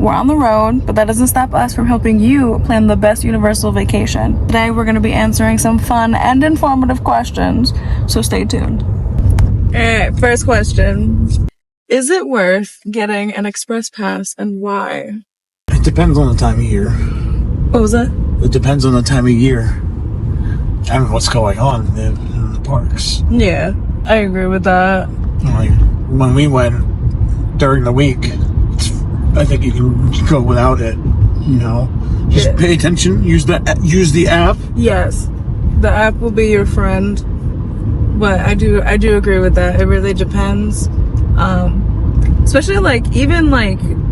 We're on the road, but that doesn't stop us from helping you plan the best Universal vacation. Today, we're going to be answering some fun and informative questions, so stay tuned. Alright, first question. Is it worth getting an express pass and why? It depends on the time of year. What was that? It depends on the time of year and what's going on in the parks. Yeah, I agree with that. Like, when we went during the week, I think you can go without it, you know. Just pay attention, use the app. Yes, the app will be your friend. But I do agree with that. It really depends. Especially even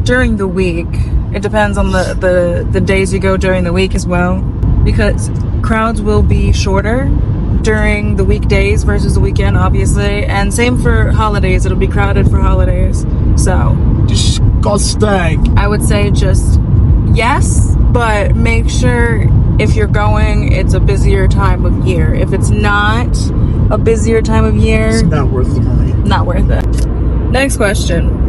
during the week. It depends on the days you go during the week as well. Because crowds will be shorter during the weekdays versus the weekend, obviously. And same for holidays. It'll be crowded for holidays. So Disgusting. I would say just yes, but make sure if you're going, it's a busier time of year. If it's not a busier time of year, It's not worth the money. not worth it. Next question.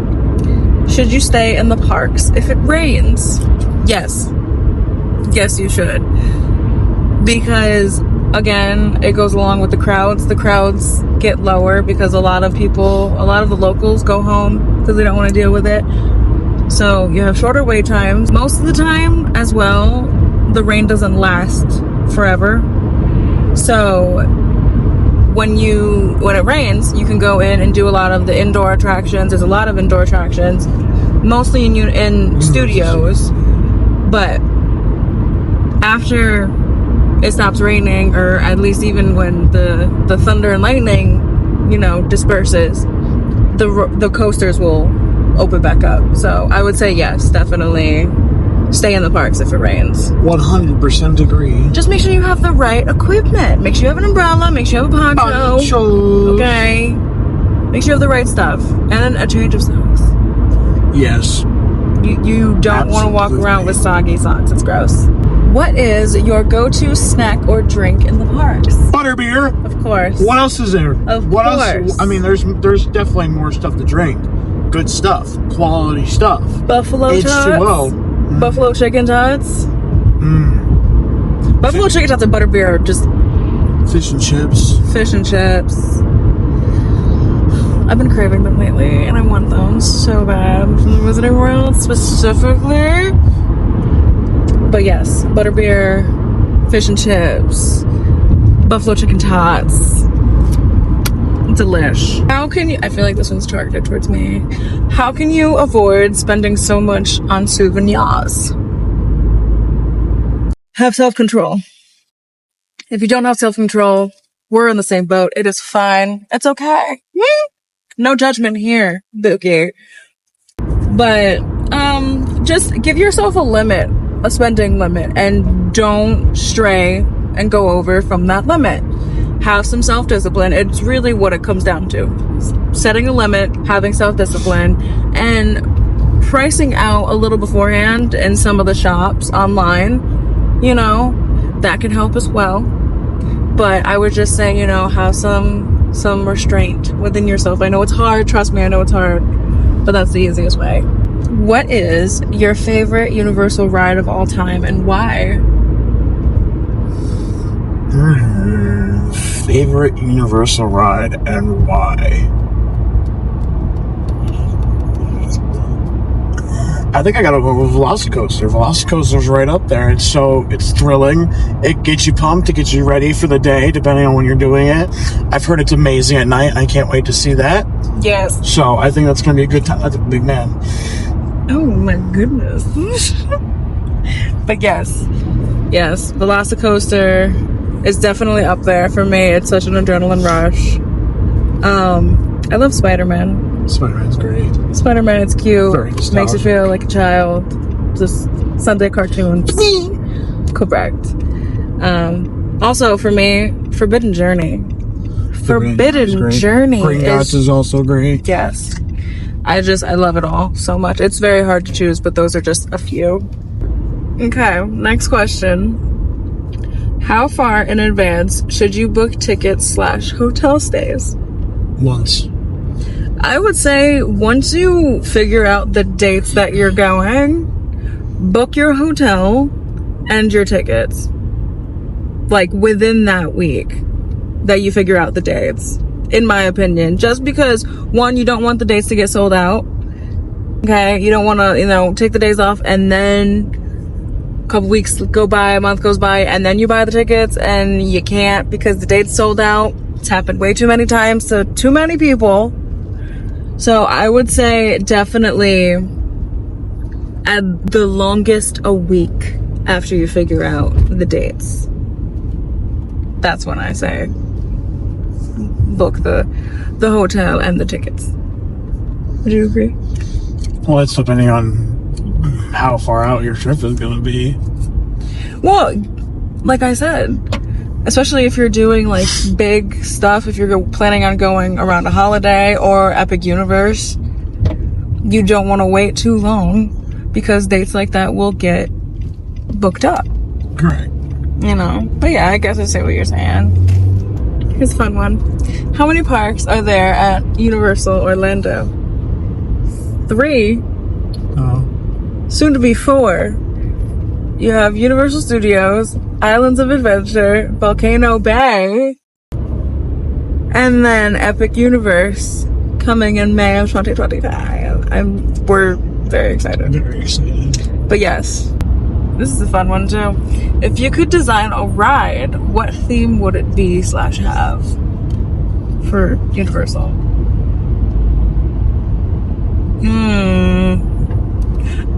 Should you stay in the parks if it rains? Yes. Yes, you should. Because, again, it goes along with the crowds. The crowds get lower because a lot of the locals go home because they don't want to deal with it. So you have shorter wait times. Most of the time, as well, the rain doesn't last forever. So when it rains, you can go in and do a lot of the indoor attractions. There's a lot of indoor attractions, mostly in studios. But after it stops raining, or at least even when the thunder and lightning, disperses, the coasters will open back up. So I would say yes, definitely stay in the parks if it rains. 100% agree. Just make sure you have the right equipment. Make sure you have an umbrella. Make sure you have a poncho. Okay. Make sure you have the right stuff. And a change of socks. Yes. You don't want to walk around with soggy socks. It's gross. What is your go-to snack or drink in the parks? Butterbeer. Of course. What else is there? What else? I mean, there's definitely more stuff to drink. Good stuff. Quality stuff. Buffalo H2O. tots. Buffalo chicken tots. Buffalo chicken tots and butterbeer are just fish and chips. Fish and chips. I've been craving them lately, and I want them so bad from the Wizarding World specifically. But yes, butterbeer, fish and chips, buffalo chicken tots. Delish. How can you, I feel like this one's targeted towards me. How can you avoid spending so much on souvenirs? Have self-control. If you don't have self-control, we're in the same boat. It is fine. It's okay. No judgment here, Bookie. But, just give yourself a limit, a spending limit, and don't stray and go over from that limit. Have some self-discipline. It's really what it comes down to. Setting a limit, having self-discipline, and pricing out a little beforehand in some of the shops online. That can help as well. But I would just say, have some restraint within yourself. I know it's hard. Trust me, I know it's hard. But that's the easiest way. What is your favorite Universal ride of all time and why? Favorite Universal ride and why? I think I gotta go with VelociCoaster. VelociCoaster's right up there. It's thrilling. It gets you pumped. It gets you ready for the day, depending on when you're doing it. I've heard it's amazing at night. I can't wait to see that. Yes. So I think that's gonna be a good time. That's a big man. Oh my goodness. But yes, VelociCoaster is definitely up there for me. It's such an adrenaline rush. I love Spider-Man. Spider-Man's great. Spider-Man, it's cute. Very nostalgic. Makes you feel like a child. Just Sunday cartoons. Correct. Also for me, Forbidden Journey. Forbidden Journey. Gringotts is also great. Yes. I love it all so much. It's very hard to choose, but those are just a few. Okay, next question. How far in advance should you book tickets / hotel stays? Once. I would say once you figure out the dates that you're going, book your hotel and your tickets. Like within that week that you figure out the dates, in my opinion. Just because, one, you don't want the dates to get sold out. Okay, you don't want to, take the days off and then a couple weeks go by, a month goes by, and then you buy the tickets and you can't because the date's sold out. It's happened way too many times to too many people. So I would say definitely at the longest a week after you figure out the dates. That's when I say book the hotel and the tickets. Would you agree? Well, it's depending on how far out your trip is going to be. Well, like I said, especially if you're doing like big stuff, if you're planning on going around a holiday or Epic Universe, you don't want to wait too long because dates like that will get booked up. Correct. But yeah, I guess I see what you're saying. Here's a fun one. How many parks are there at Universal Orlando? 3. Oh. Soon to be 4. You have Universal Studios, Islands of Adventure, Volcano Bay, and then Epic Universe coming in May of 2025. We're very excited. Very excited. But yes, this is a fun one too. If you could design a ride, what theme would it be / have for Universal?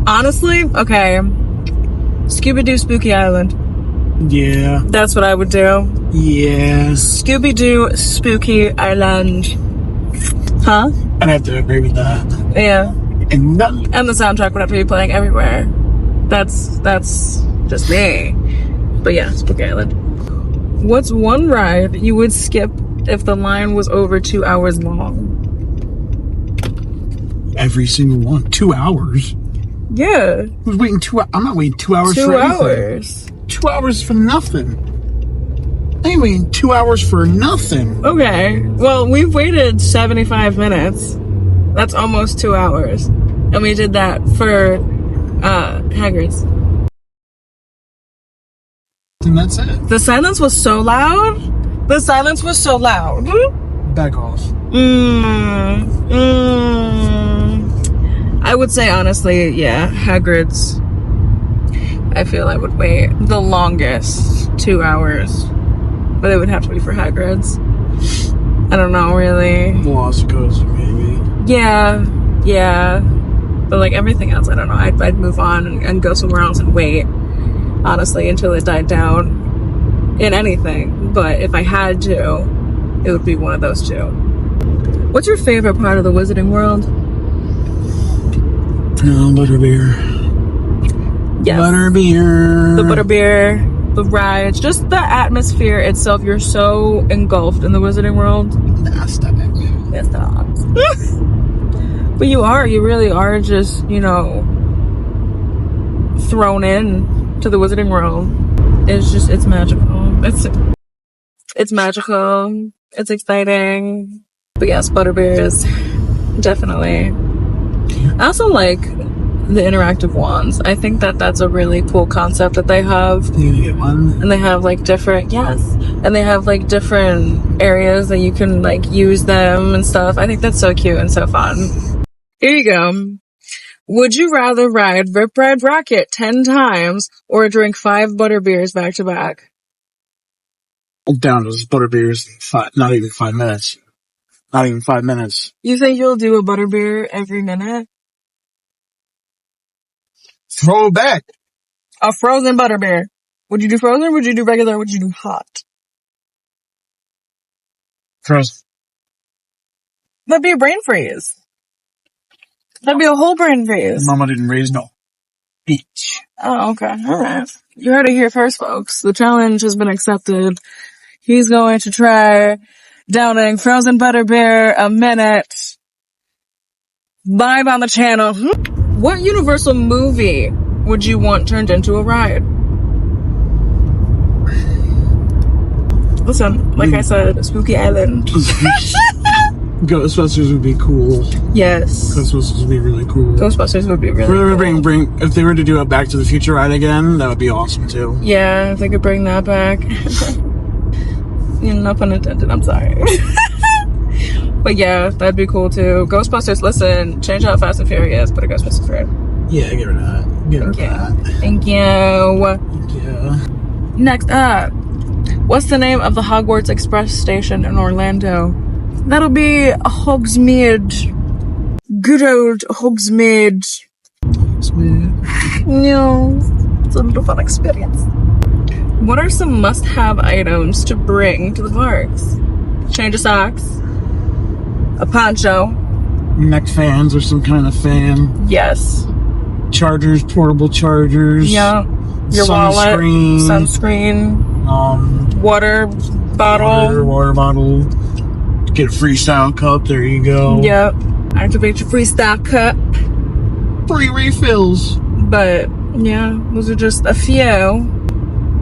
Honestly, okay. Scooby-Doo Spooky Island. Yeah. That's what I would do. Yes. Scooby-Doo Spooky Island. Huh? I'd have to agree with that. Yeah. And the soundtrack would have to be playing everywhere. That's just me. But yeah, Spooky Island. What's one ride you would skip if the line was over 2 hours long? every single one. 2 hours? Yeah. Who's waiting 2 hours? I'm not waiting 2 hours for anything. 2 hours. 2 hours for nothing. I ain't waiting 2 hours for nothing. Okay. Well, we've waited 75 minutes. That's almost 2 hours. And we did that for Hagrid's. And that's it. The silence was so loud. The silence was so loud. Back off. I would say honestly, yeah, Hagrid's. I feel I would wait the longest 2 hours. But it would have to be for Hagrid's. I don't know, really. VelociCoaster, maybe. Yeah. But like everything else, I don't know. I'd move on and go somewhere else and wait, honestly, until it died down in anything. But if I had to, it would be one of those two. What's your favorite part of the Wizarding World? Butterbeer. Yes. Butterbeer. The Butterbeer. The rides, just the atmosphere itself. You're so engulfed in the Wizarding World. That's that. Yes, dog. But you really are just, thrown in to the Wizarding World. It's magical. It's magical. It's exciting. But yes, Butterbeer is definitely. I also like the interactive wands. I think that's a really cool concept that they have. You get one? And they have different areas that you can use them and stuff. I think that's so cute and so fun. Here you go. Would you rather ride Rip Ride Rocket 10 times or drink 5 Butterbeers back to back? Down to Butterbeers in not even 5 minutes. Not even 5 minutes. You think you'll do a Butterbeer every minute? Throw it back. A frozen Butterbeer. Would you do frozen? Would you do regular? Would you do hot? Frozen. That'd be a brain freeze. That'd be a whole brain freeze. Mama didn't raise no bitch. Oh, okay. All right. You heard it here first, folks. The challenge has been accepted. He's going to try downing frozen Butterbeer a minute. Live on the channel. What Universal movie would you want turned into a ride? Listen, like I said, Spooky Island. Ghostbusters would be cool. Yes. Ghostbusters would be really cool. Ghostbusters would be really cool. If they were to do a Back to the Future ride again, that would be awesome too. Yeah, if they could bring that back. No pun intended, I'm sorry. But yeah, that'd be cool too. Ghostbusters, listen, change out Fast and Furious, put a Ghostbusters ride. Yeah, get rid of that. Get rid of that. Thank you. Yeah. Next up, what's the name of the Hogwarts Express station in Orlando? That'll be Hogsmeade. Good old Hogsmeade. Yeah, it's a little fun experience. What are some must-have items to bring to the parks? Change of socks, a poncho, neck fans or some kind of fan. Yes. Chargers, portable chargers. Yeah. Your sunscreen, wallet, sunscreen, water bottle. Water bottle. Get a freestyle cup. There you go. Yep. Activate your freestyle cup. 3 refills. But yeah, those are just a few.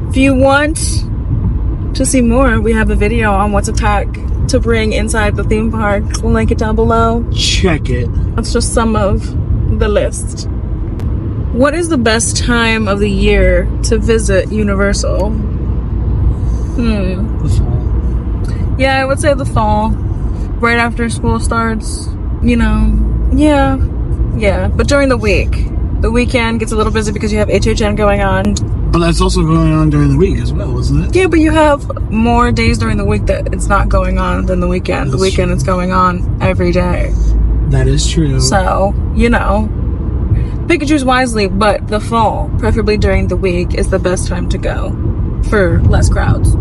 If you want to see more, we have a video on what to pack to bring inside the theme park. We'll link it down below. Check it. That's just some of the list. What is the best time of the year to visit Universal? The fall. Yeah, I would say the fall. Right after school starts. You know. Yeah. But during the week. The weekend gets a little busy because you have HHN going on. But that's also going on during the week as well, isn't it? Yeah, but you have more days during the week that it's not going on than the weekend. The weekend it's going on every day. That is true. So, you know, pick and choose wisely, but the fall, preferably during the week, is the best time to go for less crowds.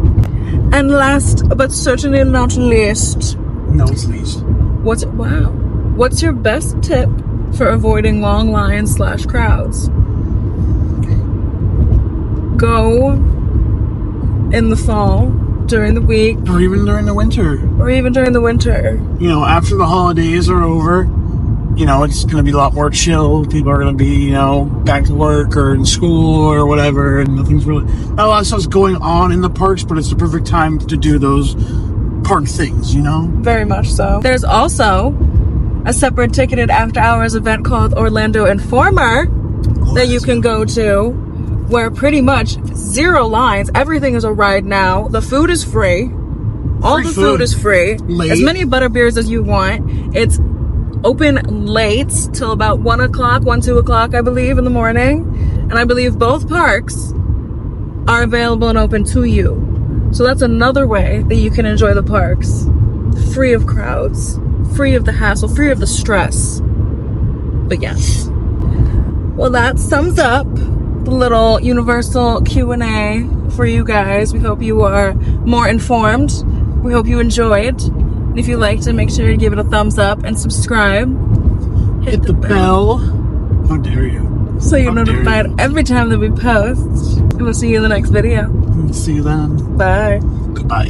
And last, but certainly not least. No, it's least. What's your best tip for avoiding long lines / crowds? Go in the fall, during the week. Or even during the winter. You know, after the holidays are over, you know, it's going to be a lot more chill. People are going to be, you know, back to work or in school or whatever. And nothing's really... Not a lot of stuff's going on in the parks, but it's the perfect time to do those park things, you know? Very much so. There's also a separate ticketed after-hours event called Orlando Informer that you can go to, where pretty much 0 lines. Everything is a ride now. The food is free. All the food is free. Late. As many Butterbeers as you want. It's open late till about 1 o'clock, 2 o'clock, I believe, in the morning. And I believe both parks are available and open to you. So that's another way that you can enjoy the parks. Free of crowds. Free of the hassle. Free of the stress. But yes. Well, that sums up the little Universal Q&A for you guys. We hope you are more informed. We hope you enjoyed. And if you liked it, make sure you give it a thumbs up and subscribe. Hit the bell. How dare you? So you're notified every time that we post. And we'll see you in the next video. See you then. Bye. Goodbye.